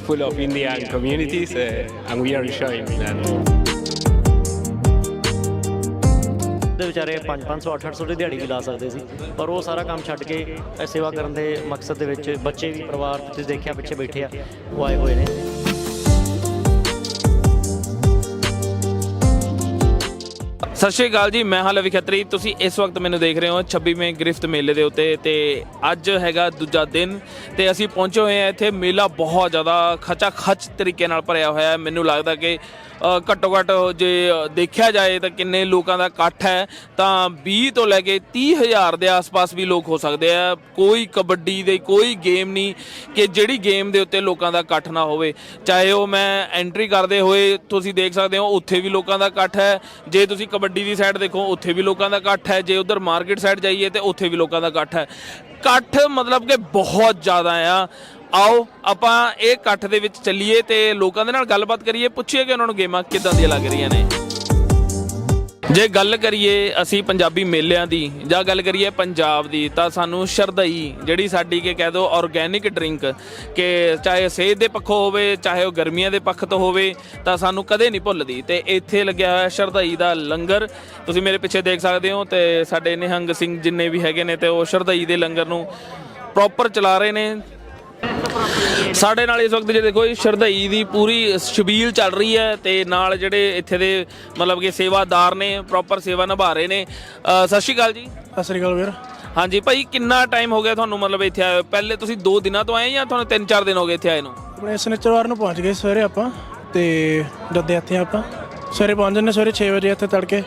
full of Indian communities, and we are enjoying Milan. ਦੇ ਵਿਚਾਰੇ 500 800 ਦੀ ਦਿਹਾੜੀ ਵੀ ਲਾ ਸਕਦੇ ਸੀ, ਪਰ ਉਹ ਸਾਰਾ ਕੰਮ ਛੱਡ ਕੇ ਸੇਵਾ ਕਰਨ ਦੇ ਮਕਸਦ ਦੇ ਵਿੱਚ ਬੱਚੇ ਵੀ ਪਰਿਵਾਰ ਤੁਸੀਂ ਦੇਖਿਆ ਪਿੱਛੇ ਬੈਠੇ ਆ, ਉਹ ਆਏ ਹੋਏ ਨੇ। ਸਤਿ ਸ਼੍ਰੀ ਅਕਾਲ ਜੀ, ਮੈਂ ਹਾਂ ਲਵੀ ਖੱਤਰੀ। ਤੁਸੀਂ ਇਸ ਵਕਤ ਮੈਨੂੰ ਦੇਖ ਰਹੇ ਹੋ 26ਵੇਂ ਗ੍ਰਿਫਤ ਮੇਲੇ ਦੇ ਉੱਤੇ, ਤੇ ਅੱਜ ਹੈਗਾ ਦੂਜਾ ਦਿਨ ਤੇ ਅਸੀਂ ਪਹੁੰਚੇ ਹੋਏ ਹਾਂ ਇੱਥੇ। ਮੇਲਾ ਬਹੁਤ ਜ਼ਿਆਦਾ ਖਚਾ ਖਚ ਤਰੀਕੇ ਨਾਲ ਭਰਿਆ ਹੋਇਆ ਹੈ। ਮੈਨੂੰ ਲੱਗਦਾ ਕਿ ਘੱਟੋ ਘੱਟ ਜੇ ਦੇਖਿਆ ਜਾਏ ਤਾਂ ਕਿੰਨੇ ਲੋਕਾਂ ਦਾ ਇਕੱਠ ਹੈ ਤਾਂ 20 ਤੋਂ ਲੈ ਕੇ 30,000 ਦੇ ਆਸ-ਪਾਸ ਵੀ ਲੋਕ ਹੋ ਸਕਦੇ ਆ। ਕੋਈ ਕਬੱਡੀ ਦੇ ਕੋਈ ਗੇਮ ਨਹੀਂ ਕਿ ਜਿਹੜੀ ਗੇਮ ਦੇ ਉੱਤੇ ਲੋਕਾਂ ਦਾ ਇਕੱਠ ਨਾ ਹੋਵੇ। ਚਾਹੇ ਉਹ ਮੈਂ ਐਂਟਰੀ ਕਰਦੇ ਹੋਏ ਤੁਸੀਂ ਦੇਖ ਸਕਦੇ ਹੋ, ਉੱਥੇ ਵੀ ਲੋਕਾਂ ਦਾ ਇਕੱਠ ਹੈ। ਜੇ ਤੁਸੀਂ ਕਬੱਡੀ ਦੀ ਸਾਈਡ ਦੇਖੋ, ਉੱਥੇ ਵੀ ਲੋਕਾਂ ਦਾ ਇਕੱਠ ਹੈ। ਜੇ ਉਧਰ ਮਾਰਕੀਟ ਸਾਈਡ ਜਾਈਏ ਤੇ ਉੱਥੇ ਵੀ ਲੋਕਾਂ ਦਾ ਇਕੱਠ ਹੈ। ਇਕੱਠ ਮਤਲਬ ਕਿ ਬਹੁਤ ਜ਼ਿਆਦਾ ਆ। ਆਓ ਆਪਾਂ ਇਹ ਇਕੱਠ ਦੇ ਵਿੱਚ ਚੱਲੀਏ ਤੇ ਲੋਕਾਂ ਦੇ ਨਾਲ ਗੱਲਬਾਤ ਕਰੀਏ, ਪੁੱਛੀਏ ਕਿ ਉਹਨਾਂ ਨੂੰ ਗੇਮਾਂ ਕਿੱਦਾਂ ਦੀਆਂ ਲੱਗ ਰਹੀਆਂ ਨੇ। ਜੇ ਗੱਲ ਕਰੀਏ ਅਸੀਂ ਪੰਜਾਬੀ ਮੇਲਿਆਂ ਦੀ ਜਾਂ ਗੱਲ ਕਰੀਏ ਪੰਜਾਬ ਦੀ, ਤਾਂ ਸਾਨੂੰ ਸ਼ਰਧਾਈ ਜਿਹੜੀ ਸਾਡੀ ਕਿ ਕਹਿ ਦਿਓ ਔਰਗੈਨਿਕ ਡਰਿੰਕ, ਕਿ ਚਾਹੇ ਸਿਹਤ ਦੇ ਪੱਖੋਂ ਹੋਵੇ ਚਾਹੇ ਉਹ ਗਰਮੀਆਂ ਦੇ ਪੱਖ ਤੋਂ ਹੋਵੇ, ਤਾਂ ਸਾਨੂੰ ਕਦੇ ਨਹੀਂ ਭੁੱਲਦੀ। ਤੇ ਇੱਥੇ ਲੱਗਿਆ ਹੋਇਆ ਸ਼ਰਧਾਈ ਦਾ ਲੰਗਰ ਤੁਸੀਂ ਮੇਰੇ ਪਿੱਛੇ ਦੇਖ ਸਕਦੇ ਹੋ, ਤੇ ਸਾਡੇ ਨਿਹੰਗ ਸਿੰਘ ਜਿੰਨੇ ਵੀ ਹੈਗੇ ਨੇ ਤੇ ਉਹ ਸ਼ਰਧਾਈ ਦੇ ਲੰਗਰ ਨੂੰ ਪ੍ਰੋਪਰ ਚਲਾ ਰਹੇ ਨੇ। ਸਾਡੇ ਨਾਲ ਇਸ ਵਕਤ ਜੇ ਦੇਖੋ ਸ਼ਰਧਾਈ ਦੀ ਪੂਰੀ ਛਬੀਲ ਚੱਲ ਰਹੀ ਹੈ, ਤੇ ਨਾਲ ਜਿਹੜੇ ਇੱਥੇ ਦੇ ਮਤਲਬ ਕਿ ਸੇਵਾਦਾਰ ਨੇ ਪ੍ਰੋਪਰ ਸੇਵਾ ਨਿਭਾ ਰਹੇ ਨੇ। ਸਤਿ ਸ਼੍ਰੀ ਅਕਾਲ ਜੀ। ਸਤਿ ਸ਼੍ਰੀ ਅਕਾਲ ਵੀਰ। ਹਾਂਜੀ ਭਾਈ, ਕਿੰਨਾ ਟਾਈਮ ਹੋ ਗਿਆ ਤੁਹਾਨੂੰ ਮਤਲਬ ਇੱਥੇ ਆਏ? ਪਹਿਲੇ ਤੁਸੀਂ 2 ਦਿਨਾਂ ਤੋਂ ਆਏ ਜਾਂ ਤੁਹਾਨੂੰ 3-4 ਦਿਨ ਹੋ ਗਏ ਇੱਥੇ ਆਏ ਨੂੰ? ਆਪਣੇ ਸ਼ਨੀਚਰਵਾਰ ਨੂੰ ਪਹੁੰਚ ਗਏ ਸਵੇਰੇ ਆਪਾਂ, ਤੇ ਜਦ ਇੱਥੇ ਆਪਾਂ ਸਵੇਰੇ ਪਹੁੰਚ ਜਾਂਦੇ ਸਵੇਰੇ 6 ਵਜੇ ਇੱਥੇ ਤੜਕੇ।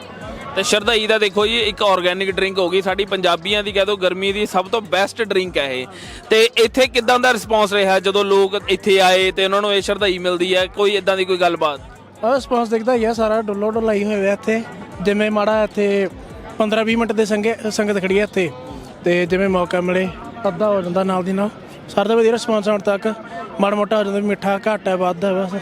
ਤੇ ਸ਼ਰਧਾਈ ਦਾ ਦੇਖੋ ਜੀ ਇੱਕ ਆਰਗੈਨਿਕ ਡਰਿੰਕ ਹੋ ਗਈ, ਸਾਡੀ ਪੰਜਾਬੀਆਂ ਦੀ ਕਹਿ ਦਿਓ ਗਰਮੀ ਦੀ ਸਭ ਤੋਂ ਬੈਸਟ ਡਰਿੰਕ ਹੈ ਇਹ। ਤੇ ਇੱਥੇ ਕਿੱਦਾਂ ਦਾ ਰਿਸਪੌਂਸ ਰਿਹਾ ਜਦੋਂ ਲੋਕ ਇੱਥੇ ਆਏ ਤੇ ਉਹਨਾਂ ਨੂੰ ਇਹ ਸ਼ਰਧਾਈ ਮਿਲਦੀ ਹੈ? ਕੋਈ ਇਦਾਂ ਦੀ ਕੋਈ ਗੱਲਬਾਤ? ਰਿਸਪੌਂਸ ਦਿਖਦਾ ਹੀ ਆ, ਸਾਰਾ ਡੁੱਲੋ ਡੁਲਾਈ ਹੋਏ ਹੋਇਆ ਇੱਥੇ। ਜਿਵੇਂ ਮਾੜਾ ਇੱਥੇ 15-20 ਮਿੰਟ ਦੇ ਸੰਗਤ ਖੜੀ ਹੈ ਇੱਥੇ, ਤੇ ਜਿਵੇਂ ਮੌਕਾ ਮਿਲੇ ਅੱਧਾ ਹੋ ਜਾਂਦਾ ਨਾਲ ਦੀ ਨਾਲ। ਸਾਰਾ ਦਾ ਵਧੀਆ ਰਿਸਪੌਂਸ ਹੁਣ ਤੱਕ। ਮਾੜਾ ਮੋਟਾ ਹੋ ਜਾਂਦਾ, ਮਿੱਠਾ ਘੱਟ ਹੈ ਵੱਧ ਹੈ, ਬਸ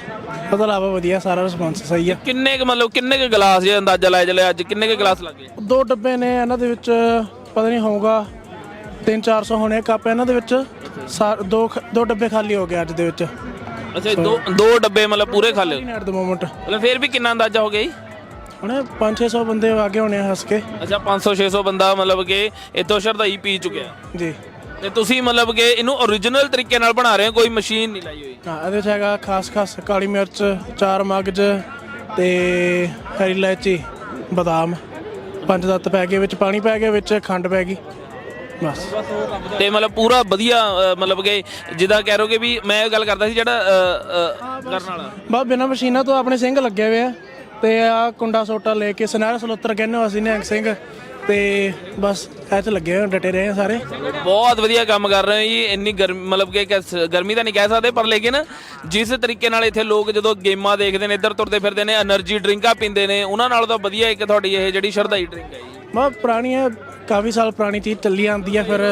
ਉਹਦਾ ਇਲਾਵਾ ਵਧੀਆ ਸਾਰਾ ਰਿਸਪੌਂਸ ਸਹੀ ਆ। ਕਿੰਨੇ ਕੁ ਮਤਲਬ ਕਿੰਨੇ ਕੁ ਗਲਾਸ ਜੇ ਅੰਦਾਜ਼ਾ ਲਾਇਆ ਚਲੇ ਅੱਜ ਕਿੰਨੇ ਕੁ ਗਲਾਸ ਲੱਗੇ? 2 ਡੱਬੇ ਨੇ ਇਹਨਾਂ ਦੇ ਵਿੱਚ, ਪਤਾ ਨਹੀਂ ਹੋਊਗਾ 300-400 ਹੋਣੇ ਕੱਪ ਇਹਨਾਂ ਦੇ ਵਿੱਚ। ਦੋ ਡੱਬੇ ਖਾਲੀ ਹੋ ਗਏ ਅੱਜ ਦੇ ਵਿੱਚ। ਅੱਛਾ, ਦੋ ਡੱਬੇ ਮਤਲਬ ਪੂਰੇ ਖਾਲੀ ਐਟ ਦ ਮੋਮੈਂਟ। ਮਤਲਬ ਫਿਰ ਵੀ ਕਿੰਨਾ ਅੰਦਾਜ਼ਾ ਹੋ ਗਿਆ ਜੀ? ਹੁਣ 500-600 ਬੰਦੇ ਆ ਗਏ ਹੋਣੇ ਹੱਸ ਕੇ। ਅੱਛਾ, 500-600 ਬੰਦਾ ਮਤਲਬ ਕਿ ਇੱਥੋਂ ਸ਼ਰਧਾਈ ਪੀ ਚੁੱਕਿਆ ਜੀ। ਤੇ ਤੁਸੀਂ ਮਤਲਬ ਕਿ ਇਹਨੂੰ ਓਰੀਜਨਲ ਤਰੀਕੇ ਨਾਲ ਬਣਾ ਰਹੇ ਹੋ, ਕੋਈ ਮਸ਼ੀਨ ਨਹੀਂ ਲਾਈ ਹੋਈ? ਹਾਂ, ਇਹਦੇ ਵਿੱਚ ਹੈਗਾ ਖਾਸ ਕਾਲੀ ਮਿਰਚ, 4 ਮਗਜ਼ ਤੇ ਹਰੀ ਇਲਾਇਚੀ, ਬਦਾਮ, 5 ਤੱਤ ਪੈ ਗਏ ਵਿੱਚ, ਪਾਣੀ ਪੈ ਗਿਆ ਵਿੱਚ, ਖੰਡ ਪੈ ਗਈ, ਬਸ। ਤੇ ਮਤਲਬ ਪੂਰਾ ਵਧੀਆ ਮਤਲਬ ਕਿ ਜਿੱਦਾਂ ਕਹਿ ਰਹੇ ਵੀ ਮੈਂ ਇਹ ਗੱਲ ਕਰਦਾ ਸੀ ਜਿਹੜਾ ਕਰਨ ਵਾਲਾ ਬਸ ਬਿਨਾਂ ਮਸ਼ੀਨਾਂ ਤੋਂ ਆਪਣੇ ਸਿੰਘ ਲੱਗੇ ਹੋਏ ਆ, ਤੇ ਆ ਕੁੰਡਾ ਸੋਟਾ ਲੈ ਕੇ ਸੁਨਹਿਰਾ ਸਲੋਤਰ ਕਹਿੰਦੇ ਅਸੀਂ ਨਿਹੰਗ ਸਿੰਘ, ਤੇ ਬਸ ਇਹ 'ਚ ਲੱਗੇ ਹੋਏ ਡਟੇ ਰਹੇ ਸਾਰੇ। ਬਹੁਤ ਵਧੀਆ ਕੰਮ ਕਰ ਰਹੇ ਹੋ ਜੀ। ਇੰਨੀ ਗਰਮੀ ਮਤਲਬ ਕਿ ਗਰਮੀ ਤਾਂ ਨਹੀਂ ਕਹਿ ਸਕਦੇ, ਪਰ ਲੇਕਿਨ ਜਿਸ ਤਰੀਕੇ ਨਾਲ ਇੱਥੇ ਲੋਕ ਜਦੋਂ ਗੇਮਾਂ ਦੇਖਦੇ ਨੇ, ਇੱਧਰ ਤੁਰਦੇ ਫਿਰਦੇ ਨੇ, એનર્ਜੀ ਡਰਿੰਕਾਂ ਪੀਂਦੇ ਨੇ, ਉਹਨਾਂ ਨਾਲੋਂ ਤਾਂ ਵਧੀਆ ਇੱਕ ਤੁਹਾਡੀ ਇਹ ਜਿਹੜੀ ਸ਼ਰਧਾਈ ਡਰਿੰਕ ਹੈ ਜੀ। ਬਹੁਤ ਪੁਰਾਣੀ ਹੈ, ਕਾਫੀ ਸਾਲ ਪੁਰਾਣੀ ਚੀਜ਼ ਚੱਲੀ ਆਉਂਦੀ ਹੈ। ਫਿਰ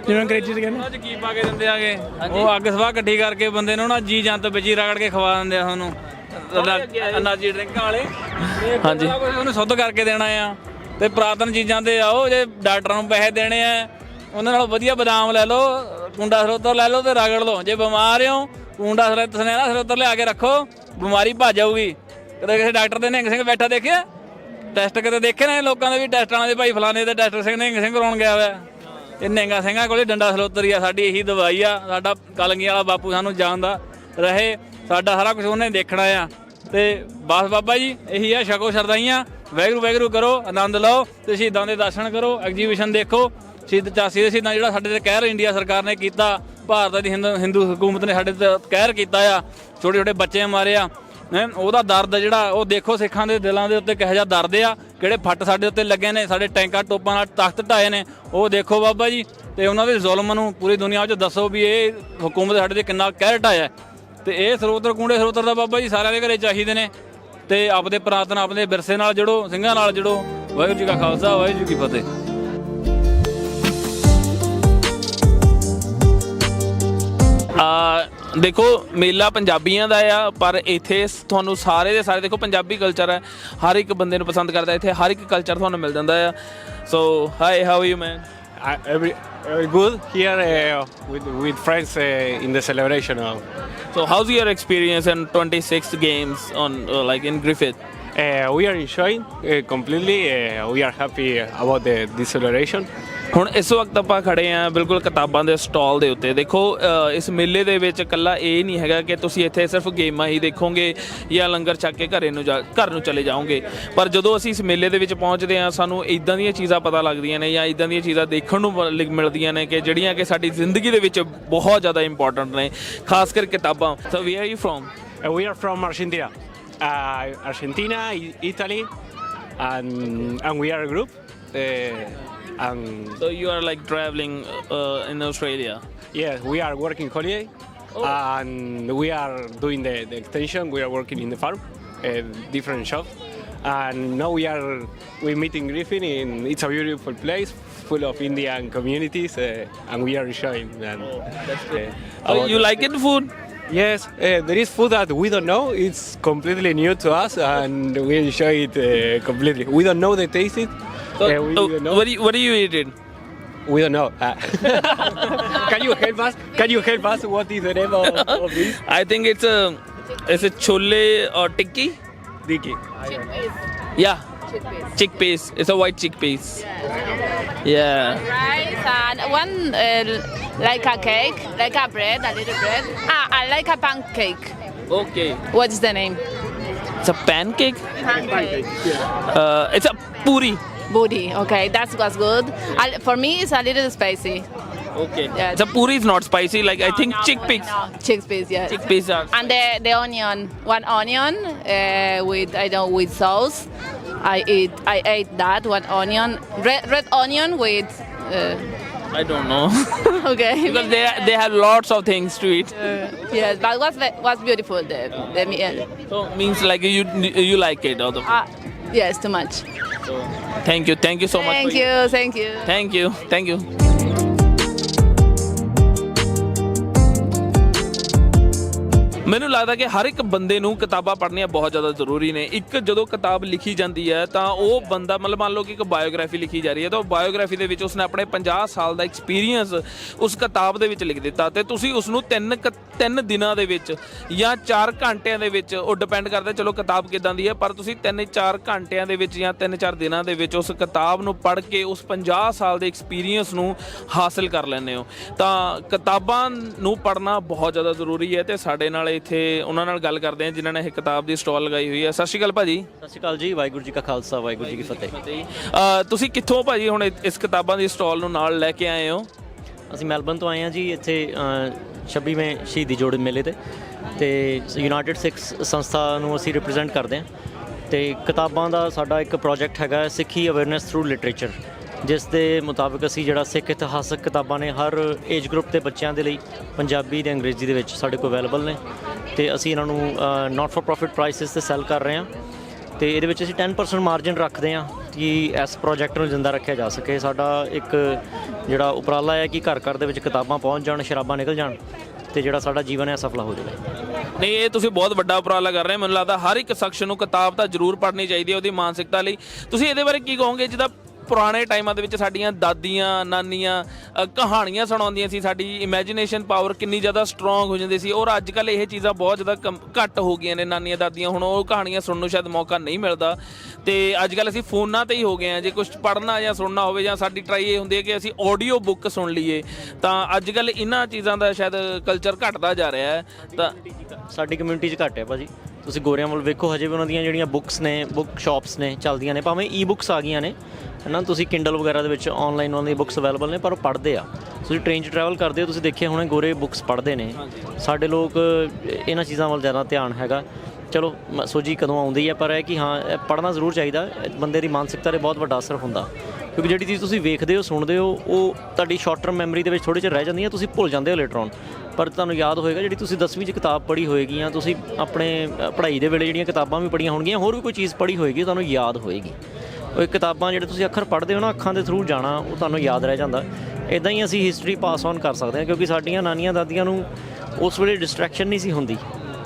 ਜਿਵੇਂ ਅੰਗਰੇਜ਼ੀ 'ਚ ਕਹਿੰਦੇ ਅੱਜ ਕੀ ਪਾ ਕੇ ਦਿੰਦੇ ਆਗੇ, ਉਹ ਅੱਗ ਸਵਾਹ ਇਕੱਠੀ ਕਰਕੇ ਬੰਦੇ ਨੂੰ ਨਾ ਜੀ ਜੰਤ ਵਿੱਚ ਹੀ ਰਗੜ ਕੇ ਖਵਾ ਦਿੰਦੇ ਆ ਤੁਹਾਨੂੰ એનર્ਜੀ ਡਰਿੰਕਾਂ ਵਾਲੇ। ਹਾਂਜੀ, ਉਹਨੂੰ ਸ਼ੁੱਧ ਕਰਕੇ ਦੇਣਾ ਆ, ਤੇ ਪੁਰਾਤਨ ਚੀਜ਼ਾਂ ਤੇ ਆਓ। ਜੇ ਡਾਕਟਰਾਂ ਨੂੰ ਪੈਸੇ ਦੇਣੇ ਆ, ਉਹਨਾਂ ਨਾਲ ਵਧੀਆ ਬਦਾਮ ਲੈ ਲਓ, ਕੁੰਡਾ ਸਰੋਤਰ ਲੈ ਲਓ ਤੇ ਰਗੜ ਲਓ। ਜੇ ਬਿਮਾਰ ਹੋ, ਕੁੰਡਾ ਸੁਨਹਿਰਾ ਸਰੋਤਰ ਲਿਆ ਕੇ ਰੱਖੋ, ਬਿਮਾਰੀ ਭੱਜ ਜਾਊਗੀ। ਕਦੇ ਕਿਸੇ ਡਾਕਟਰ ਦੇ ਨਿਹੰਗ ਸਿੰਘ ਬੈਠਾ ਦੇਖਿਆ? ਟੈਸਟ ਕਦੇ ਦੇਖੇ ਨੇ ਲੋਕਾਂ ਦੇ ਵੀ ਟੈਸਟਾਂ ਦੇ ਭਾਈ ਫਲਾਣੇ ਦੇ ਡਾਕਟਰ ਸਿੰਘ ਨਿਹੰਗ ਸਿੰਘ ਕਰਾਉਣ ਗਿਆ ਹੋਇਆ? ਇਹ ਨਿਹੰਗਾ ਸਿੰਘਾਂ ਕੋਲੇ ਡੰਡਾ ਸਰੋਤਰ ਹੀ ਆ, ਸਾਡੀ ਇਹੀ ਦਵਾਈ ਆ। ਸਾਡਾ ਕਲਗੀ ਵਾਲਾ ਬਾਪੂ ਸਾਨੂੰ ਜਾਣਦਾ ਰਹੇ, ਸਾਡਾ ਸਾਰਾ ਕੁਝ ਉਹਨੇ ਦੇਖਣਾ ਆ। ਤੇ ਬਸ ਬਾਬਾ ਜੀ ਇਹੀ ਆ, ਛਕੋ ਸ਼ਰਧਾਈਆਂ, ਵਾਹਿਗੁਰੂ ਕਰੋ, ਆਨੰਦ ਲਓ ਤੇ ਸ਼ਹੀਦਾਂ ਦੇ ਦਰਸ਼ਨ ਕਰੋ, ਐਗਜੀਬਿਸ਼ਨ ਦੇਖੋ। ਸ਼ਹੀਦ 84 ਦੇ ਸ਼ਹੀਦਾਂ ਜਿਹੜਾ ਸਾਡੇ ਤੇ ਕਹਿਰ ਇੰਡੀਆ ਸਰਕਾਰ ਨੇ ਕੀਤਾ, ਭਾਰਤ ਦੀ ਹਿੰਦੂ ਹਕੂਮਤ ਨੇ ਸਾਡੇ ਤੇ ਕਹਿਰ ਕੀਤਾ ਆ, ਛੋਟੇ ਛੋਟੇ ਬੱਚੇ ਮਾਰੇ ਆ, ਉਹਦਾ ਦਰਦ ਜਿਹੜਾ ਉਹ ਦੇਖੋ। ਸਿੱਖਾਂ ਦੇ ਦਿਲਾਂ ਦੇ ਉੱਤੇ ਕਿਹੋ ਜਿਹਾ ਦਰਦ ਆ, ਕਿਹੜੇ ਫੱਟ ਸਾਡੇ ਉੱਤੇ ਲੱਗੇ ਨੇ, ਸਾਡੇ ਟੈਂਕਾਂ ਟੋਪਾਂ ਨਾਲ ਤਖਤ ਢਾਏ ਨੇ, ਉਹ ਦੇਖੋ ਬਾਬਾ ਜੀ। ਤੇ ਉਹਨਾਂ ਦੇ ਜ਼ੁਲਮ ਨੂੰ ਪੂਰੀ ਦੁਨੀਆ 'ਚ ਦੱਸੋ ਵੀ ਇਹ ਹਕੂਮਤ ਸਾਡੇ ਤੇ ਕਿੰਨਾ ਕਹਿਰ ਢਾਇਆ। ਤੇ ਇਹ ਸਰੋਤਰ ਕੂੜੇ ਸਰੋਤਰ ਦਾ ਬਾਬਾ ਜੀ ਸਾਰਿਆਂ ਦੇ ਘਰੇ ਚਾਹੀਦੇ ਨੇ। ਤੇ ਆਪਦੇ ਪੁਰਾਤਨ ਆਪਣੇ ਵਿਰਸੇ ਨਾਲ ਜੁੜੋ, ਸਿੰਘਾਂ ਨਾਲ ਜੁੜੋ। ਵਾਹਿਗੁਰੂ ਜੀ ਕਾ ਖਾਲਸਾ, ਵਾਹਿਗੁਰੂ ਜੀ ਕੀ ਫਤਿਹ। ਦੇਖੋ ਮੇਲਾ ਪੰਜਾਬੀਆਂ ਦਾ ਆ, ਪਰ ਇੱਥੇ ਤੁਹਾਨੂੰ ਸਾਰੇ ਦੇ ਸਾਰੇ ਦੇਖੋ ਪੰਜਾਬੀ ਕਲਚਰ ਹੈ, ਹਰ ਇੱਕ ਬੰਦੇ ਨੂੰ ਪਸੰਦ ਕਰਦਾ ਇੱਥੇ, ਹਰ ਇੱਕ ਕਲਚਰ ਤੁਹਾਨੂੰ ਮਿਲ ਜਾਂਦਾ ਆ। So hi, how you man? every good here with friends in the celebration of. So how's your experience in 26 games on like in Griffith? We are enjoying completely. We are happy about this celebration. ਹੁਣ ਇਸ ਵਕਤ ਆਪਾਂ ਖੜੇ ਆਂ ਬਿਲਕੁਲ ਕਿਤਾਬਾਂ ਦੇ stall ਦੇ ਉੱਤੇ। ਦੇਖੋ ਇਸ ਮੇਲੇ ਦੇ ਵਿੱਚ ਇਕੱਲਾ ਇਹ ਨਹੀਂ ਹੈਗਾ ਕਿ ਤੁਸੀਂ ਇੱਥੇ ਸਿਰਫ ਗੇਮਾਂ ਹੀ ਦੇਖੋਗੇ ਜਾਂ ਲੰਗਰ ਛਕ ਕੇ ਘਰ ਨੂੰ ਚਲੇ ਜਾਓਗੇ, ਪਰ ਜਦੋਂ ਅਸੀਂ ਇਸ ਮੇਲੇ ਦੇ ਵਿੱਚ ਪਹੁੰਚਦੇ ਹਾਂ ਸਾਨੂੰ ਇਦਾਂ ਦੀਆਂ ਚੀਜ਼ਾਂ ਪਤਾ ਲੱਗਦੀਆਂ ਨੇ ਜਾਂ ਇਦਾਂ ਦੀਆਂ ਚੀਜ਼ਾਂ ਦੇਖਣ ਨੂੰ ਮਿਲਦੀਆਂ ਨੇ ਕਿ ਜਿਹੜੀਆਂ ਕਿ ਸਾਡੀ ਜ਼ਿੰਦਗੀ ਦੇ ਵਿੱਚ ਬਹੁਤ ਜ਼ਿਆਦਾ ਇੰਪੋਰਟੈਂਟ ਨੇ, ਖਾਸ ਕਰ ਕਿਤਾਬਾਂ। So where are you from? We are from Argentina, Argentina, Italy, and we are a group. So you are like traveling in Australia? Yes, we are working holiday, and we are doing the extension. We are working in the farm, different shops, and now we meet in Griffin. It's a beautiful place full of Indian communities, and we are enjoying. So you like it food? Yes, there is food that we don't know. It's completely new to us, and we enjoy it completely. We don't know the taste. So, We don't know. what do you eat it? We don't know. Can you help us? Can you help us? What is the name of this? I think it's a chole or tikki. Diki. Yeah, chickpeas. It's a white chickpeas. Yeah. Rice and one like a cake, like a bread, a little bread. I like a pancake. Okay. What is the name? It's a pancake. Pancake. It's a puri. Booty. Okay, that was good. For me, it's a little spicy. Okay. Yeah. The puri is not spicy. Like I think chickpeas. No, chickpeas, yes. Chickpeas are. And the onion, one onion with sauce. I ate that one onion, red onion with. I don't know. Okay. Because they have lots of things to eat. Yes, but was beautiful the meal. So means like you like it all the Yes, too much. So thank you so much. Thank you. Thank you. ਮੈਨੂੰ ਲੱਗਦਾ ਕਿ ਹਰ ਇੱਕ ਬੰਦੇ ਨੂੰ ਕਿਤਾਬਾਂ ਪੜ੍ਹਨੀਆਂ ਬਹੁਤ ਜ਼ਿਆਦਾ ਜ਼ਰੂਰੀ ਨੇ। ਇੱਕ ਜਦੋਂ ਕਿਤਾਬ ਲਿਖੀ ਜਾਂਦੀ ਹੈ ਤਾਂ ਉਹ ਬੰਦਾ ਮਤਲਬ ਮੰਨ ਲਓ ਕਿ ਇੱਕ ਬਾਇਓਗ੍ਰਾਫੀ ਲਿਖੀ ਜਾ ਰਹੀ ਹੈ ਤਾਂ ਉਹ ਬਾਇਓਗ੍ਰਾਫੀ ਦੇ ਵਿੱਚ ਉਸਨੇ ਆਪਣੇ 50 ਸਾਲ ਦਾ ਐਕਸਪੀਰੀਅੰਸ ਉਸ ਕਿਤਾਬ ਦੇ ਵਿੱਚ ਲਿਖ ਦਿੱਤਾ ਤੇ ਤੁਸੀਂ ਉਸ ਨੂੰ 3 ਦਿਨਾਂ ਦੇ ਵਿੱਚ ਜਾਂ 4 ਘੰਟਿਆਂ ਦੇ ਵਿੱਚ, ਉਹ ਡਿਪੈਂਡ ਕਰਦਾ ਚਲੋ ਕਿਤਾਬ ਕਿੱਦਾਂ ਦੀ ਹੈ, ਪਰ ਤੁਸੀਂ 3-4 ਘੰਟਿਆਂ ਦੇ ਵਿੱਚ ਜਾਂ 3-4 ਦਿਨਾਂ ਦੇ ਵਿੱਚ ਉਸ ਕਿਤਾਬ ਨੂੰ ਪੜ੍ਹ ਕੇ ਉਸ 50 ਸਾਲ ਦੇ ਐਕਸਪੀਰੀਅੰਸ ਨੂੰ ਹਾਸਿਲ ਕਰ ਲੈਂਦੇ ਹੋ। ਤਾਂ ਕਿਤਾਬਾਂ ਨੂੰ ਪੜ੍ਹਨਾ ਬਹੁਤ ਜ਼ਿਆਦਾ ਜ਼ਰੂਰੀ ਹੈ ਤੇ ਸਾਡੇ ਨਾਲ ਇੱਥੇ ਉਹਨਾਂ ਨਾਲ ਗੱਲ ਕਰਦੇ ਹਾਂ ਜਿਨ੍ਹਾਂ ਨੇ ਇਹ ਕਿਤਾਬ ਦੀ ਸਟਾਲ ਲਗਾਈ ਹੋਈ ਹੈ। ਸਤਿ ਸ਼੍ਰੀ ਅਕਾਲ ਭਾਜੀ। ਸਤਿ ਸ਼੍ਰੀ ਅਕਾਲ ਜੀ। ਵਾਹਿਗੁਰੂ ਜੀ ਕਾ ਖਾਲਸਾ, ਵਾਹਿਗੁਰੂ ਜੀ ਕੀ ਫਤਿਹ। ਤੁਸੀਂ ਕਿੱਥੋਂ ਭਾਜੀ ਹੁਣ ਇਸ ਕਿਤਾਬਾਂ ਦੀ ਸਟਾਲ ਨੂੰ ਨਾਲ ਲੈ ਕੇ ਆਏ ਹੋ? ਅਸੀਂ ਮੈਲਬਨ ਤੋਂ ਆਏ ਹਾਂ ਜੀ, ਇੱਥੇ 26ਵੇਂ ਸ਼ਹੀਦੀ ਜੋੜ ਮੇਲੇ ਤੇ ਯੂਨਾਈਟਿਡ ਸਿੱਖਸ ਸੰਸਥਾ ਨੂੰ ਅਸੀਂ ਰਿਪਰੈਜ਼ੈਂਟ ਕਰਦੇ ਹਾਂ ਤੇ ਕਿਤਾਬਾਂ ਦਾ ਸਾਡਾ ਇੱਕ ਪ੍ਰੋਜੈਕਟ ਹੈਗਾ ਸਿੱਖੀ ਅਵੇਅਰਨੈਸ ਥਰੂ ਲਿਟਰੇਚਰ, ਜਿਸ ਦੇ ਮੁਤਾਬਕ ਅਸੀਂ ਜਿਹੜਾ ਸਿੱਖ ਇਤਿਹਾਸਕ ਕਿਤਾਬਾਂ ਨੇ ਹਰ ਏਜ ਗਰੁੱਪ ਦੇ ਬੱਚਿਆਂ ਦੇ ਲਈ ਪੰਜਾਬੀ ਤੇ ਅੰਗਰੇਜ਼ੀ ਦੇ ਵਿੱਚ ਸਾਡੇ ਕੋਲ ਅਵੇਲੇਬਲ ਨੇ ਤੇ ਅਸੀਂ ਇਹਨਾਂ ਨੂੰ ਨਾਟ ਫॉर ਪ੍ਰੋਫਿਟ ਪ੍ਰਾਈਸਿਸ ਤੇ ਸੈੱਲ ਕਰ ਰਹੇ ਹਾਂ ਤੇ ਇਹਦੇ ਵਿੱਚ ਅਸੀਂ 10% ਮਾਰਜਨ ਰੱਖਦੇ ਹਾਂ ਕਿ ਇਸ ਪ੍ਰੋਜੈਕਟ ਨੂੰ ਜਿੰਦਾ ਰੱਖਿਆ ਜਾ ਸਕੇ। ਸਾਡਾ ਇੱਕ ਜਿਹੜਾ ਉਪਰਾਲਾ ਹੈ ਕਿ ਘਰ ਘਰ ਦੇ ਵਿੱਚ ਕਿਤਾਬਾਂ ਪਹੁੰਚ ਜਾਣ, ਸ਼ਰਾਬਾਂ ਨਿਕਲ ਜਾਣ ਤੇ ਜਿਹੜਾ ਸਾਡਾ ਜੀਵਨ ਹੈ ਸਫਲਾ ਹੋ ਜਾਵੇ। ਨਹੀਂ, ਇਹ ਤੁਸੀਂ ਬਹੁਤ ਵੱਡਾ ਉਪਰਾਲਾ ਕਰ ਰਹੇ ਹੋ। ਮੈਨੂੰ ਲੱਗਦਾ ਹਰ ਇੱਕ ਸ਼ਖਸ ਨੂੰ ਕਿਤਾਬ ਤਾਂ ਜ਼ਰੂਰ ਪੜ੍ਹਨੀ ਚਾਹੀਦੀ ਹੈ ਉਹਦੀ ਮਾਨਸਿਕਤਾ ਲਈ। ਤੁਸੀਂ ਇਹਦੇ ਬਾਰੇ ਕੀ ਕਹੋਗੇ? ਜਿੱਦਾਂ ਪੁਰਾਣੇ ਟਾਈਮਾਂ ਦੇ ਵਿੱਚ ਸਾਡੀਆਂ ਦਾਦੀਆਂ ਨਾਨੀਆਂ ਕਹਾਣੀਆਂ ਸੁਣਾਉਂਦੀਆਂ ਸੀ, ਸਾਡੀ ਇਮੈਜੀਨੇਸ਼ਨ ਪਾਵਰ ਕਿੰਨੀ ਜ਼ਿਆਦਾ ਸਟਰੋਂਗ ਹੋ ਜਾਂਦੀ ਸੀ, ਔਰ ਅੱਜ ਕੱਲ੍ਹ ਇਹ ਚੀਜ਼ਾਂ ਬਹੁਤ ਜ਼ਿਆਦਾ ਘੱਟ ਹੋ ਗਈਆਂ ਨੇ। ਨਾਨੀਆਂ ਦਾਦੀਆਂ ਹੁਣ ਉਹ ਕਹਾਣੀਆਂ ਸੁਣਨ ਨੂੰ ਸ਼ਾਇਦ ਮੌਕਾ ਨਹੀਂ ਮਿਲਦਾ ਤੇ ਅੱਜ ਕੱਲ੍ਹ ਅਸੀਂ ਫੋਨਾਂ 'ਤੇ ਹੀ ਹੋ ਗਏ ਹਾਂ। ਜੇ ਕੁਛ ਪੜ੍ਹਨਾ ਜਾਂ ਸੁਣਨਾ ਹੋਵੇ ਜਾਂ ਸਾਡੀ ਟਰਾਈ ਇਹ ਹੁੰਦੀ ਹੈ ਕਿ ਅਸੀਂ ਆਡੀਓ ਬੁੱਕ ਸੁਣ ਲਈਏ, ਤਾਂ ਅੱਜ ਕੱਲ੍ਹ ਇਹਨਾਂ ਚੀਜ਼ਾਂ ਦਾ ਸ਼ਾਇਦ ਕਲਚਰ ਘਟਦਾ ਜਾ ਰਿਹਾ ਹੈ। ਤਾਂ ਸਾਡੀ ਕਮਿਊਨਿਟੀ 'ਚ ਘੱਟ ਹੈ ਭਾਜੀ। ਤੁਸੀਂ ਗੋਰਿਆਂ ਵੱਲ ਵੇਖੋ, ਹਜੇ ਵੀ ਉਹਨਾਂ ਦੀਆਂ ਜਿਹੜੀਆਂ ਬੁੱਕਸ ਨੇ, ਬੁੱਕ ਸ਼ਾਪਸ ਨੇ ਚੱਲਦੀਆਂ ਨੇ, ਭਾਵੇਂ ਈ ਬੁੱਕਸ ਆ ਗਈਆਂ ਨੇ ਹੈ ਨਾ, ਤੁਸੀਂ ਕਿੰਡਲ ਵਗੈਰਾ ਦੇ ਵਿੱਚ ਆਨਲਾਈਨ ਉਹਨਾਂ ਦੀਆਂ ਬੁੱਕਸ ਅਵੇਲੇਬਲ ਨੇ, ਪਰ ਉਹ ਪੜ੍ਹਦੇ ਆ। ਤੁਸੀਂ ਟ੍ਰੇਨ 'ਚ ਟਰੈਵਲ ਕਰਦੇ ਹੋ, ਤੁਸੀਂ ਦੇਖਿਆ ਹੋਣਾ ਗੋਰੇ ਬੁੱਕਸ ਪੜ੍ਹਦੇ ਨੇ। ਸਾਡੇ ਲੋਕ ਇਹਨਾਂ ਚੀਜ਼ਾਂ ਵੱਲ ਜ਼ਿਆਦਾ ਧਿਆਨ ਹੈਗਾ। ਚਲੋ ਸੋਝੀ ਕਦੋਂ ਆਉਂਦੀ ਹੈ, ਪਰ ਇਹ ਕਿ ਹਾਂ ਪੜ੍ਹਨਾ ਜ਼ਰੂਰ ਚਾਹੀਦਾ। ਬੰਦੇ ਦੀ ਮਾਨਸਿਕਤਾ 'ਤੇ ਬਹੁਤ ਵੱਡਾ ਅਸਰ ਹੁੰਦਾ, ਕਿਉਂਕਿ ਜਿਹੜੀ ਚੀਜ਼ ਤੁਸੀਂ ਵੇਖਦੇ ਹੋ, ਸੁਣਦੇ ਹੋ, ਉਹ ਤੁਹਾਡੀ ਸ਼ਾਰਟ ਟਰਮ ਮੈਮਰੀ ਦੇ ਵਿੱਚ ਥੋੜ੍ਹੇ ਚਿਰ ਰਹਿ ਜਾਂਦੀ ਹੈ, ਤੁਸੀਂ ਭੁੱਲ ਜਾਂਦੇ ਹੋ ਲੇਟਰ ਔਨ। ਪਰ ਤੁਹਾਨੂੰ ਯਾਦ ਹੋਏਗਾ ਜਿਹੜੀ ਤੁਸੀਂ 10ਵੀਂ 'ਚ ਕਿਤਾਬ ਪੜ੍ਹੀ ਹੋਏਗੀ ਜਾਂ ਤੁਸੀਂ ਆਪਣੇ ਪੜ੍ਹਾਈ ਦੇ ਵੇਲੇ ਜਿਹੜੀਆਂ ਕਿਤਾਬਾਂ ਵੀ ਪੜ੍ਹੀਆਂ ਹੋਣਗੀਆਂ, ਹੋਰ ਵੀ ਕੋਈ ਚੀਜ਼ ਪੜ੍ਹੀ ਹੋਏਗੀ, ਤੁਹਾਨੂੰ ਯਾਦ ਹੋਏਗੀ। ਉਹ ਕਿਤਾਬਾਂ ਜਿਹੜੇ ਤੁਸੀਂ ਅੱਖਰ ਪੜ੍ਹਦੇ ਹੋ ਨਾ, ਅੱਖਾਂ ਦੇ ਥਰੂ ਜਾਣਾ, ਉਹ ਤੁਹਾਨੂੰ ਯਾਦ ਰਹਿ ਜਾਂਦਾ। ਇੱਦਾਂ ਹੀ ਅਸੀਂ ਹਿਸਟਰੀ ਪਾਸ ਔਨ ਕਰ ਸਕਦੇ ਹਾਂ, ਕਿਉਂਕਿ ਸਾਡੀਆਂ ਨਾਨੀਆਂ ਦਾਦੀਆਂ ਨੂੰ ਉਸ ਵੇਲੇ ਡਿਸਟਰੈਕਸ਼ਨ ਨਹੀਂ ਸੀ ਹੁੰਦੀ।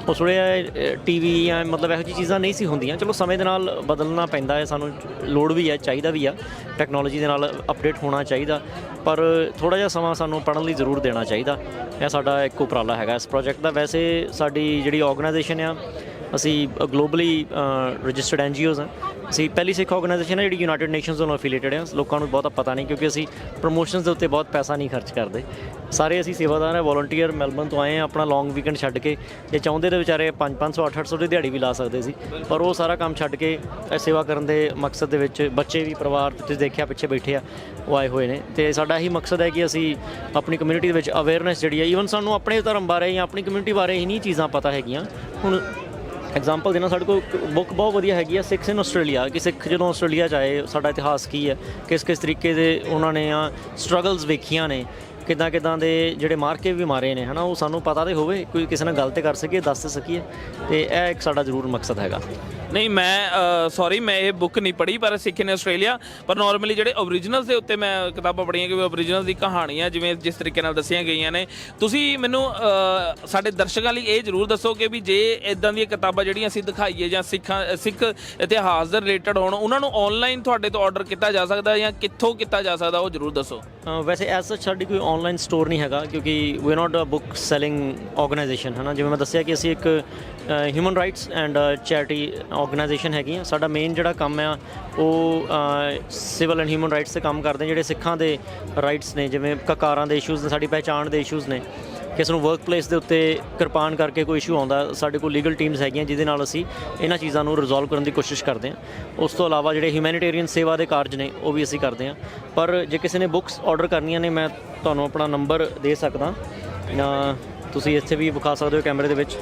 ਉਸ ਵੇਲੇ ਟੀਵੀ ਜਾਂ ਮਤਲਬ ਇਹੋ ਜਿਹੀ ਚੀਜ਼ਾਂ ਨਹੀਂ ਸੀ ਹੁੰਦੀਆਂ। ਚਲੋ ਸਮੇਂ ਦੇ ਨਾਲ ਬਦਲਣਾ ਪੈਂਦਾ ਹੈ, ਸਾਨੂੰ ਲੋੜ ਵੀ ਹੈ, ਚਾਹੀਦਾ ਵੀ ਆ, ਟੈਕਨੋਲੋਜੀ ਦੇ ਨਾਲ ਅਪਡੇਟ ਹੋਣਾ ਚਾਹੀਦਾ, ਪਰ ਥੋੜ੍ਹਾ ਜਿਹਾ ਸਮਾਂ ਸਾਨੂੰ ਪੜ੍ਹਨ ਲਈ ਜ਼ਰੂਰ ਦੇਣਾ ਚਾਹੀਦਾ। ਇਹ ਸਾਡਾ ਇੱਕ ਉਪਰਾਲਾ ਹੈਗਾ ਇਸ ਪ੍ਰੋਜੈਕਟ ਦਾ। ਵੈਸੇ ਸਾਡੀ ਜਿਹੜੀ ਆਰਗੇਨਾਈਜੇਸ਼ਨ ਆ, ਅਸੀਂ ਗਲੋਬਲੀ ਰਜਿਸਟਰਡ NGOs ਹਾਂ। ਅਸੀਂ ਪਹਿਲੀ ਸਿੱਖ ਆਰਗੇਨਾਈਜੇਸ਼ਨ ਹੈ ਜਿਹੜੀ ਯੂਨਾਈਟਿਡ ਨੇਸ਼ਨਸ ਨਾਲ ਐਫੀਲੀਏਟਡ ਹੈ। ਲੋਕਾਂ ਨੂੰ ਬਹੁਤਾ ਪਤਾ ਨਹੀਂ, ਕਿਉਂਕਿ ਅਸੀਂ ਪ੍ਰਮੋਸ਼ਨਸ ਦੇ ਉੱਤੇ ਬਹੁਤ ਪੈਸਾ ਨਹੀਂ ਖਰਚ ਕਰਦੇ। ਸਾਰੇ ਅਸੀਂ ਸੇਵਾਦਾਰ ਹਾਂ, ਵੋਲੰਟੀਅਰ ਮੈਲਬਨ ਤੋਂ ਆਏ ਹਾਂ ਆਪਣਾ ਲੌਂਗ ਵੀਕਐਂਡ ਛੱਡ ਕੇ। ਜੇ ਚਾਹੁੰਦੇ ਤਾਂ ਵਿਚਾਰੇ 500 800 ਦੀ ਦਿਹਾੜੀ ਵੀ ਲਾ ਸਕਦੇ ਸੀ, ਪਰ ਉਹ ਸਾਰਾ ਕੰਮ ਛੱਡ ਕੇ ਸੇਵਾ ਕਰਨ ਦੇ ਮਕਸਦ ਦੇ ਵਿੱਚ ਬੱਚੇ ਵੀ, ਪਰਿਵਾਰ ਤੁਸੀਂ ਦੇਖਿਆ ਪਿੱਛੇ ਬੈਠੇ ਆ, ਉਹ ਆਏ ਹੋਏ ਨੇ। ਅਤੇ ਸਾਡਾ ਇਹੀ ਮਕਸਦ ਹੈ ਕਿ ਅਸੀਂ ਆਪਣੀ ਕਮਿਊਨਿਟੀ ਦੇ ਵਿੱਚ ਅਵੇਅਰਨੈਸ ਜਿਹੜੀ ਹੈ, ਈਵਨ ਸਾਨੂੰ ਆਪਣੇ ਧਰਮ ਬਾਰੇ ਜਾਂ ਆਪਣੀ ਕਮਿਊਨਿਟੀ ਬਾਰੇ ਹੀ ਨਹੀਂ ਚੀਜ਼ਾਂ ਪਤਾ ਹੈਗੀਆਂ। ਹੁਣ ਐਗਜ਼ਾਮਪਲ ਦੇਣਾ, ਸਾਡੇ ਕੋਲ ਬੁੱਕ ਬਹੁਤ ਵਧੀਆ ਹੈਗੀ ਆ, ਸਿੱਖਸ ਇਨ ਆਸਟ੍ਰੇਲੀਆ, ਕਿ ਸਿੱਖ ਜਦੋਂ ਆਸਟ੍ਰੇਲੀਆ 'ਚ ਆਏ, ਸਾਡਾ ਇਤਿਹਾਸ ਕੀ ਹੈ, ਕਿਸ ਕਿਸ ਤਰੀਕੇ ਦੇ ਉਹਨਾਂ ਨੇ ਸਟਰਗਲਸ ਵੇਖੀਆਂ ਨੇ, ਕਿੱਦਾਂ ਦੇ ਜਿਹੜੇ ਮਾਰਕੇ ਵੀ ਮਾਰੇ ਨੇ, ਹੈ ਨਾ, ਉਹ ਸਾਨੂੰ ਪਤਾ ਤਾਂ ਹੋਵੇ, ਕੋਈ ਕਿਸੇ ਨਾਲ ਗੱਲ ਤਾਂ ਕਰ ਸਕੀਏ, ਦੱਸ ਸਕੀਏ। ਅਤੇ ਇਹ ਇੱਕ ਸਾਡਾ ਜ਼ਰੂਰ ਮਕਸਦ ਹੈਗਾ। ਨਹੀਂ, ਮੈਂ ਸੌਰੀ, ਮੈਂ ਇਹ ਬੁੱਕ ਨਹੀਂ ਪੜ੍ਹੀ, ਪਰ ਸਿੱਖ ਇਨ ਆਸਟ੍ਰੇਲੀਆ, ਪਰ ਨਾਰਮਲੀ ਜਿਹੜੇ ਓਰੀਜਨਲਸ ਦੇ ਉੱਤੇ ਮੈਂ ਕਿਤਾਬਾਂ ਪੜ੍ਹੀਆਂ, ਕਿ ਓਰੀਜਨਲ ਦੀ ਕਹਾਣੀਆਂ ਜਿਵੇਂ ਜਿਸ ਤਰੀਕੇ ਨਾਲ ਦੱਸੀਆਂ ਗਈਆਂ ਨੇ। ਤੁਸੀਂ ਮੈਨੂੰ ਸਾਡੇ ਦਰਸ਼ਕਾਂ ਲਈ ਇਹ ਜ਼ਰੂਰ ਦੱਸੋ ਕਿ ਵੀ ਜੇ ਇੱਦਾਂ ਦੀਆਂ ਕਿਤਾਬਾਂ ਜਿਹੜੀਆਂ ਅਸੀਂ ਦਿਖਾਈਏ ਜਾਂ ਸਿੱਖ ਇਤਿਹਾਸ ਦੇ ਰਿਲੇਟਡ ਹੋਣ, ਉਹਨਾਂ ਨੂੰ ਔਨਲਾਈਨ ਤੁਹਾਡੇ ਤੋਂ ਆਰਡਰ ਕੀਤਾ ਜਾ ਸਕਦਾ ਜਾਂ ਕਿੱਥੋਂ ਕੀਤਾ ਜਾ ਸਕਦਾ, ਉਹ ਜ਼ਰੂਰ ਦੱਸੋ। ਵੈਸੇ ਐਜ਼ ਸੱਚ ਸਾਡੀ ਕੋਈ ਆਨਲਾਈਨ ਸਟੋਰ ਨਹੀਂ ਹੈਗਾ, ਕਿਉਂਕਿ we are not a book selling organisation, ਹੈ ਨਾ। ਜਿਵੇਂ ਮੈਂ ਦੱਸਿਆ ਕਿ ਅਸੀਂ ਇੱਕ human rights and charity organisation ਹੈਗੀ ਆ। ਸਾਡਾ ਮੇਨ ਜਿਹੜਾ ਕੰਮ ਆ ਉਹ ਸਿਵਲ ਐਂਡ ਹਿਊਮਨ ਰਾਈਟਸ 'ਤੇ ਕੰਮ ਕਰਦੇ ਹਾਂ। ਜਿਹੜੇ ਸਿੱਖਾਂ ਦੇ ਰਾਈਟਸ ਨੇ, ਜਿਵੇਂ ਕਕਾਰਾਂ ਦੇ ਇਸ਼ੂਜ਼ ਨੇ, ਸਾਡੀ ਪਹਿਚਾਣ ਦੇ ਇਸ਼ੂਜ਼ ਨੇ, ਕਿਸੇ ਨੂੰ ਵਰਕ ਪਲੇਸ ਦੇ ਉੱਤੇ ਕਿਰਪਾਨ ਕਰਕੇ ਕੋਈ ਇਸ਼ੂ ਆਉਂਦਾ, ਸਾਡੇ ਕੋਲ ਲੀਗਲ ਟੀਮਸ ਹੈਗੀਆਂ ਜਿਹਦੇ ਨਾਲ ਅਸੀਂ ਇਹਨਾਂ ਚੀਜ਼ਾਂ ਨੂੰ ਰਿਜ਼ੋਲਵ ਕਰਨ ਦੀ ਕੋਸ਼ਿਸ਼ ਕਰਦੇ ਹਾਂ। ਉਸ ਤੋਂ ਇਲਾਵਾ ਜਿਹੜੇ ਹਿਊਮੈਨੀਟੇਰੀਅਨ ਸੇਵਾ ਦੇ ਕਾਰਜ ਨੇ, ਉਹ ਵੀ ਅਸੀਂ ਕਰਦੇ ਹਾਂ। ਪਰ ਜੇ ਕਿਸੇ ਨੇ ਬੁੱਕਸ ਆਰਡਰ ਕਰਨੀਆਂ ਨੇ, ਮੈਂ ਤੁਹਾਨੂੰ ਆਪਣਾ ਨੰਬਰ ਦੇ ਸਕਦਾ, ਤੁਸੀਂ ਇੱਥੇ ਵੀ ਵਿਖਾ ਸਕਦੇ ਹੋ ਕੈਮਰੇ ਦੇ ਵਿੱਚ।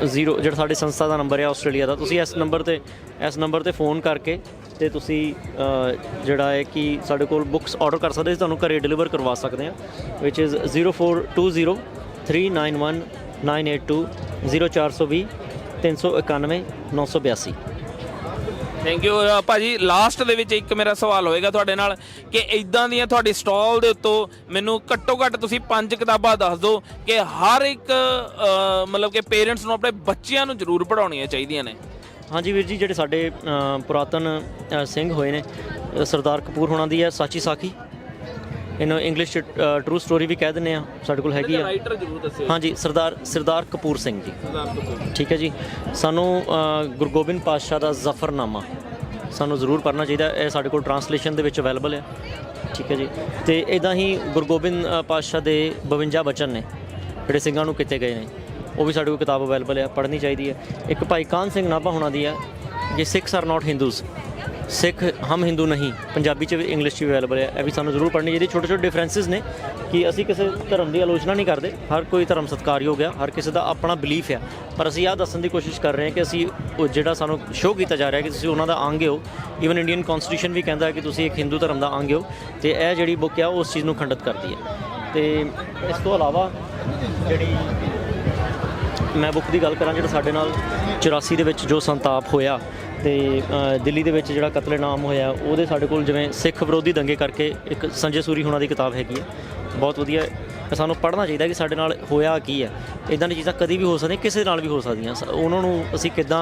0 ਜਿਹੜਾ ਸਾਡੀ ਸੰਸਥਾ ਦਾ ਨੰਬਰ ਹੈ ਆਸਟ੍ਰੇਲੀਆ ਦਾ, ਤੁਸੀਂ ਇਸ ਨੰਬਰ 'ਤੇ ਫੋਨ ਕਰਕੇ ਅਤੇ ਤੁਸੀਂ ਜਿਹੜਾ ਹੈ ਕਿ ਸਾਡੇ ਕੋਲ ਬੁੱਕਸ ਆਰਡਰ ਕਰ ਸਕਦੇ, ਤੁਹਾਨੂੰ ਘਰੇ ਡਿਲੀਵਰ ਕਰਵਾ ਸਕਦੇ ਹਾਂ, ਵਿਚ ਇਜ਼ 0420 391 982 0420 391 982। ਥੈਂਕ ਯੂ ਭਾਜੀ। ਲਾਸਟ ਦੇ ਵਿੱਚ ਇੱਕ ਮੇਰਾ ਸਵਾਲ ਹੋਏਗਾ ਤੁਹਾਡੇ ਨਾਲ ਕਿ ਇੱਦਾਂ ਦੀਆਂ ਤੁਹਾਡੀ ਸਟਾਲ ਦੇ ਉੱਤੋਂ ਮੈਨੂੰ ਘੱਟੋ ਘੱਟ ਤੁਸੀਂ 5 ਕਿਤਾਬਾਂ ਦੱਸ ਦਿਓ ਕਿ ਹਰ ਇੱਕ ਮਤਲਬ ਕਿ ਪੇਰੈਂਟਸ ਨੂੰ ਆਪਣੇ ਬੱਚਿਆਂ ਨੂੰ ਜ਼ਰੂਰ ਪੜ੍ਹਾਉਣੀਆਂ ਚਾਹੀਦੀਆਂ ਨੇ। ਹਾਂਜੀ ਵੀਰ ਜੀ, ਜਿਹੜੇ ਸਾਡੇ ਪੁਰਾਤਨ ਸਿੰਘ ਹੋਏ ਨੇ, ਸਰਦਾਰ ਕਪੂਰ ਹੋਣਾ ਦੀ ਹੈ ਸਾਚੀ ਸਾਖੀ, ਇਹਨੂੰ ਇੰਗਲਿਸ਼ 'ਚ ਟਰੂ ਸਟੋਰੀ ਵੀ ਕਹਿ ਦਿੰਦੇ ਆ, ਸਾਡੇ ਕੋਲ ਹੈਗੀ ਆ। ਰਾਈਟਰ ਜ਼ਰੂਰ ਦੱਸਿਓ। ਹਾਂਜੀ, ਸਰਦਾਰ ਕਪੂਰ ਸਿੰਘ ਜੀ। ਠੀਕ ਹੈ ਜੀ। ਸਾਨੂੰ ਗੁਰੂ ਗੋਬਿੰਦ ਪਾਤਸ਼ਾਹ ਦਾ ਜ਼ਫਰਨਾਮਾ ਸਾਨੂੰ ਜ਼ਰੂਰ ਪੜ੍ਹਨਾ ਚਾਹੀਦਾ। ਇਹ ਸਾਡੇ ਕੋਲ ਟਰਾਂਸਲੇਸ਼ਨ ਦੇ ਵਿੱਚ ਅਵੇਲੇਬਲ ਹੈ। ਠੀਕ ਹੈ ਜੀ। ਅਤੇ ਇੱਦਾਂ ਹੀ ਗੁਰੂ ਗੋਬਿੰਦ ਪਾਤਸ਼ਾਹ ਦੇ 52 ਬਚਨ ਨੇ ਜਿਹੜੇ ਸਿੰਘਾਂ ਨੂੰ ਕੀਤੇ ਗਏ ਨੇ, ਉਹ ਵੀ ਸਾਡੇ ਕੋਲ ਕਿਤਾਬ ਅਵੇਲੇਬਲ ਹੈ, ਪੜ੍ਹਨੀ ਚਾਹੀਦੀ ਹੈ। ਇੱਕ ਭਾਈ ਕਾਹਨ ਸਿੰਘ ਨਾਭਾ ਹੋਣਾ ਦੀ ਹੈ, ਜੇ ਸਿੱਖਸ ਆਰ ਨਾਟ ਹਿੰਦੂਜ਼, ਸਿੱਖ ਹਮ ਹਿੰਦੂ ਨਹੀਂ, ਪੰਜਾਬੀ 'ਚ ਵੀ, ਇੰਗਲਿਸ਼ 'ਚ ਵੀ ਅਵੇਲੇਬਲ ਹੈ। ਇਹ ਵੀ ਸਾਨੂੰ ਜ਼ਰੂਰ ਪੜ੍ਹਨੀ ਚਾਹੀਦੀ। ਛੋਟੇ ਛੋਟੇ ਡਿਫਰੈਂਸਿਸ ਨੇ ਕਿ ਅਸੀਂ ਕਿਸੇ ਧਰਮ ਦੀ ਆਲੋਚਨਾ ਨਹੀਂ ਕਰਦੇ, ਹਰ ਕੋਈ ਧਰਮ ਸਤਿਕਾਰਯੋਗ ਆ, ਹਰ ਕਿਸੇ ਦਾ ਆਪਣਾ ਬਿਲੀਫ ਆ, ਪਰ ਅਸੀਂ ਆਹ ਦੱਸਣ ਦੀ ਕੋਸ਼ਿਸ਼ ਕਰ ਰਹੇ ਹਾਂ ਕਿ ਅਸੀਂ ਉਹ ਜਿਹੜਾ ਸਾਨੂੰ ਸ਼ੋਅ ਕੀਤਾ ਜਾ ਰਿਹਾ ਕਿ ਤੁਸੀਂ ਉਹਨਾਂ ਦਾ ਅੰਗ ਹੋ। ਈਵਨ ਇੰਡੀਅਨ ਕਨਸਟੀਟਿਊਸ਼ਨ ਵੀ ਕਹਿੰਦਾ ਕਿ ਤੁਸੀਂ ਇੱਕ ਹਿੰਦੂ ਧਰਮ ਦਾ ਅੰਗ ਹੋ, ਅਤੇ ਇਹ ਜਿਹੜੀ ਬੁੱਕ ਆ ਉਸ ਚੀਜ਼ ਨੂੰ ਖੰਡਿਤ ਕਰਦੀ ਹੈ। ਅਤੇ ਇਸ ਤੋਂ ਇਲਾਵਾ ਜਿਹੜੀ ਮੈਂ ਬੁੱਕ ਦੀ ਗੱਲ ਕਰਾਂ, ਜਿਹੜਾ ਸਾਡੇ ਨਾਲ 84 ਦੇ ਵਿੱਚ ਜੋ ਸੰਤਾਪ ਹੋਇਆ ਅਤੇ ਦਿੱਲੀ ਦੇ ਵਿੱਚ ਜਿਹੜਾ ਕਤਲੇਆਮ ਹੋਇਆ, ਉਹਦੇ ਸਾਡੇ ਕੋਲ ਜਿਵੇਂ ਸਿੱਖ ਵਿਰੋਧੀ ਦੰਗੇ ਕਰਕੇ ਇੱਕ ਸੰਜੇ ਸੂਰੀ ਹੋਣਾ ਦੀ ਕਿਤਾਬ ਹੈਗੀ ਹੈ, ਬਹੁਤ ਵਧੀਆ। ਸਾਨੂੰ ਪੜ੍ਹਨਾ ਚਾਹੀਦਾ ਕਿ ਸਾਡੇ ਨਾਲ ਹੋਇਆ ਕੀ ਹੈ। ਇੱਦਾਂ ਦੀਆਂ ਚੀਜ਼ਾਂ ਕਦੀ ਵੀ ਹੋ ਸਕਦੀਆਂ, ਕਿਸੇ ਨਾਲ ਵੀ ਹੋ ਸਕਦੀਆਂ। ਉਹਨਾਂ ਨੂੰ ਅਸੀਂ ਕਿੱਦਾਂ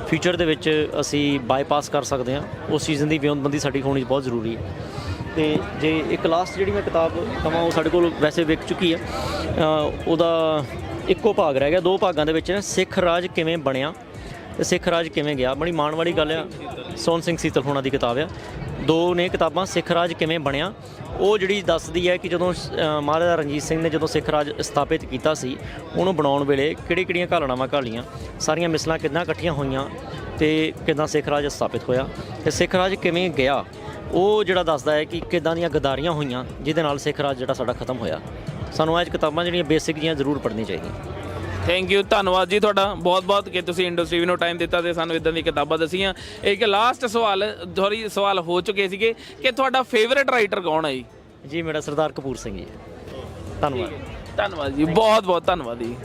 ਫਿਊਚਰ ਦੇ ਵਿੱਚ ਅਸੀਂ ਬਾਈਪਾਸ ਕਰ ਸਕਦੇ ਹਾਂ, ਉਸ ਚੀਜ਼ ਦੀ ਵਿਉਂਤਬੰਦੀ ਸਾਡੀ ਹੋਣੀ ਬਹੁਤ ਜ਼ਰੂਰੀ ਹੈ। ਅਤੇ ਜੇ ਇੱਕ ਲਾਸਟ ਜਿਹੜੀ ਮੈਂ ਕਿਤਾਬ ਕਹਾਂ, ਉਹ ਸਾਡੇ ਕੋਲ ਵੈਸੇ ਵਿਕ ਚੁੱਕੀ ਹੈ। ਉਹਦਾ ਇੱਕੋ ਭਾਗ ਰਹਿ ਗਿਆ, 2 ਭਾਗਾਂ ਦੇ ਵਿੱਚ ਸਿੱਖ ਰਾਜ ਕਿਵੇਂ ਬਣਿਆ ਅਤੇ ਸਿੱਖ ਰਾਜ ਕਿਵੇਂ ਗਿਆ। ਬੜੀ ਮਾਣ ਵਾਲੀ ਗੱਲ ਆ। ਸੋਹਣ ਸਿੰਘ ਸੀਤਲ ਹੋਣਾ ਦੀ ਕਿਤਾਬ ਆ। 2 ਨੇ ਕਿਤਾਬਾਂ, ਸਿੱਖ ਰਾਜ ਕਿਵੇਂ ਬਣਿਆ, ਉਹ ਜਿਹੜੀ ਦੱਸਦੀ ਹੈ ਕਿ ਜਦੋਂ ਮਹਾਰਾਜਾ ਰਣਜੀਤ ਸਿੰਘ ਨੇ ਜਦੋਂ ਸਿੱਖ ਰਾਜ ਸਥਾਪਿਤ ਕੀਤਾ ਸੀ, ਉਹਨੂੰ ਬਣਾਉਣ ਵੇਲੇ ਕਿਹੜੀਆਂ ਘਾਲਣਾਵਾਂ ਘਾਲੀਆਂ, ਸਾਰੀਆਂ ਮਿਸਲਾਂ ਕਿੱਦਾਂ ਇਕੱਠੀਆਂ ਹੋਈਆਂ ਅਤੇ ਕਿੱਦਾਂ ਸਿੱਖ ਰਾਜ ਸਥਾਪਿਤ ਹੋਇਆ, ਅਤੇ ਸਿੱਖ ਰਾਜ ਕਿਵੇਂ ਗਿਆ, ਉਹ ਜਿਹੜਾ ਦੱਸਦਾ ਹੈ ਕਿ ਕਿੱਦਾਂ ਦੀਆਂ ਗਦਾਰੀਆਂ ਹੋਈਆਂ ਜਿਹਦੇ ਨਾਲ ਸਿੱਖ ਰਾਜ ਜਿਹੜਾ ਸਾਡਾ ਖਤਮ ਹੋਇਆ। ਸਾਨੂੰ ਇਹ ਕਿਤਾਬਾਂ ਜਿਹੜੀਆਂ ਬੇਸਿਕ ਜੀਆਂ ਜ਼ਰੂਰ ਪੜ੍ਹਨੀਆਂ ਚਾਹੀਦੀਆਂ। ਥੈਂਕ ਯੂ, ਧੰਨਵਾਦ ਜੀ ਤੁਹਾਡਾ ਬਹੁਤ ਬਹੁਤ ਕਿ ਤੁਸੀਂ ਇੰਡਸਟਰੀ ਨੂੰ ਟਾਈਮ ਦਿੱਤਾ ਅਤੇ ਸਾਨੂੰ ਇੱਦਾਂ ਦੀਆਂ ਕਿਤਾਬਾਂ ਦੱਸੀਆਂ। ਇੱਕ ਲਾਸਟ ਸਵਾਲ ਹੋ ਚੁੱਕੇ ਸੀਗੇ ਕਿ ਤੁਹਾਡਾ ਫੇਵਰੇਟ ਰਾਈਟਰ ਕੌਣ ਹੈ ਜੀ? ਜੀ ਮੇਰਾ ਸਰਦਾਰ ਕਪੂਰ ਸਿੰਘ ਜੀ। ਧੰਨਵਾਦ ਜੀ, ਬਹੁਤ ਬਹੁਤ ਧੰਨਵਾਦ ਜੀ।